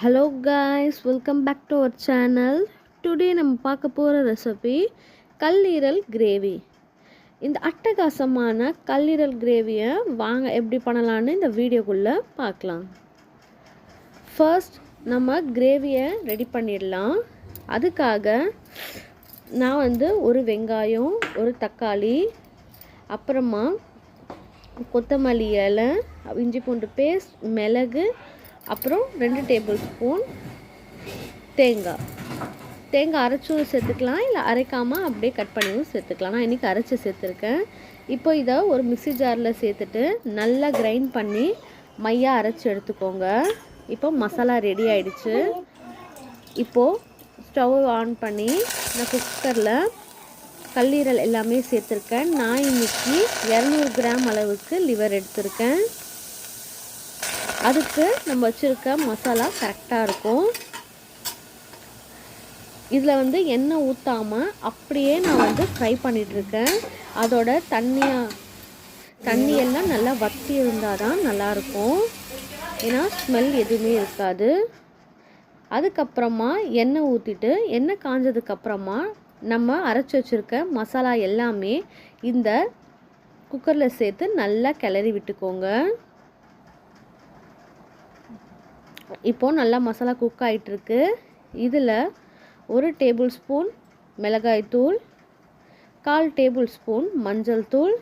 Hello guys, welcome back to our channel. Today நம்ம பார்க்க போகிற ரெசிபி கல்லீரல் கிரேவி. இந்த அட்டகாசமான கல்லீரல் கிரேவியை வாங்க எப்படி பண்ணலான்னு இந்த வீடியோக்குள்ளே பார்க்கலாம். ஃபர்ஸ்ட் நம்ம கிரேவியை ரெடி பண்ணிடலாம். அதுக்காக நான் ஒரு வெங்காயம், ஒரு தக்காளி, அப்புறமா கொத்தமல்லி இலை, இஞ்சி பூண்டு பேஸ்ட், மிளகு, அப்புறம் 2 டேபிள் ஸ்பூன் தேங்காய் அரைச்சும் சேர்த்துக்கலாம், இல்லை அரைக்காமல் அப்படியே கட் பண்ணியும் சேர்த்துக்கலாம். நான் இன்றைக்கி அரைச்சி சேர்த்துருக்கேன். இப்போ இதை ஒரு மிக்ஸி ஜாரில் சேர்த்துட்டு நல்லா கிரைண்ட் பண்ணி மையாக அரைச்சி எடுத்துக்கோங்க. இப்போ மசாலா ரெடி ஆகிடுச்சு. இப்போது ஸ்டவ் ஆன் பண்ணி நான் குக்கரில் கல்லீரல் எல்லாமே சேர்த்துருக்கேன். நான் இன்றைக்கி 200 கிராம் அளவுக்கு லிவர் எடுத்திருக்கேன். அதுக்கு நம்ம வச்சுருக்க மசாலா கரெக்டாக இருக்கும். இதில் எண்ணெய் ஊற்றாமல் அப்படியே நான் ஃப்ரை பண்ணிகிட்ருக்கேன். அதோட தண்ணியெல்லாம் நல்லா வற்றி இருந்தால் தான் நல்லாயிருக்கும், ஏன்னா ஸ்மெல் எதுவுமே இருக்காது. அதுக்கப்புறமா எண்ணெய் ஊற்றிட்டு எண்ணெய் காஞ்சதுக்கப்புறமா நம்ம அரைச்சி வச்சுருக்க மசாலா எல்லாமே இந்த குக்கரில் சேர்த்து நல்லா கிளறி விட்டுக்கோங்க. இப்போது நல்லா மசாலா குக் ஆகிட்டுருக்கு. இதில் 1 டேபிள் ஸ்பூன் மிளகாய்த்தூள், 1/4 டேபிள் ஸ்பூன் மஞ்சள் தூள்,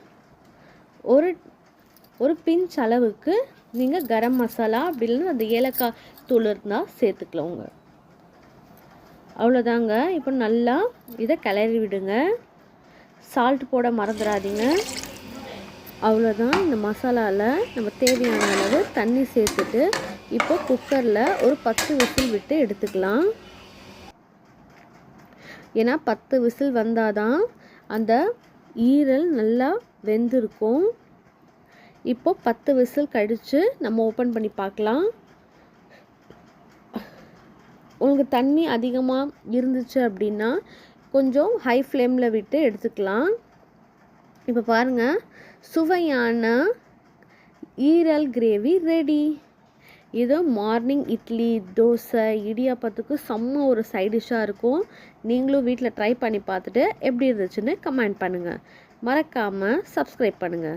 ஒரு பிஞ்ச் அளவுக்கு நீங்கள் கரம் மசாலா அப்படி இல்லைன்னா அந்த ஏலக்காய் தூள் இருந்தால் சேர்த்துக்கலவங்க. அவ்வளோதாங்க. இப்போ நல்லா இதை கிளறி விடுங்க. சால்ட் போட மறந்துடாதீங்க. அவ்வளோதான். இந்த மசாலாவில் நம்ம தேவையான அளவு தண்ணி சேர்த்துட்டு இப்போ குக்கரில் ஒரு 10 விசில் விட்டு எடுத்துக்கலாம். ஏன்னா 10 விசில் வந்தால் தான் அந்த ஈரல் நல்லா வெந்திருக்கும். இப்போ 10 விசில் கழித்து நம்ம ஓப்பன் பண்ணி பார்க்கலாம். உங்களுக்கு தண்ணி அதிகமாக இருந்துச்சு அப்படின்னா கொஞ்சம் ஹை ஃப்ளேமில் விட்டு எடுத்துக்கலாம். இப்போ பாருங்கள், சுவையான ஈரல் கிரேவி ரெடி. இது மார்னிங் இட்லி, தோசை, இடியாப்பத்துக்கு செம்ம ஒரு சைட் டிஷ்ஷாக இருக்கும். நீங்களும் வீட்டில் ட்ரை பண்ணி பார்த்துட்டு எப்படி இருந்துச்சுன்னு கமெண்ட் பண்ணுங்கள். மறக்காமல் சப்ஸ்கிரைப் பண்ணுங்கள்.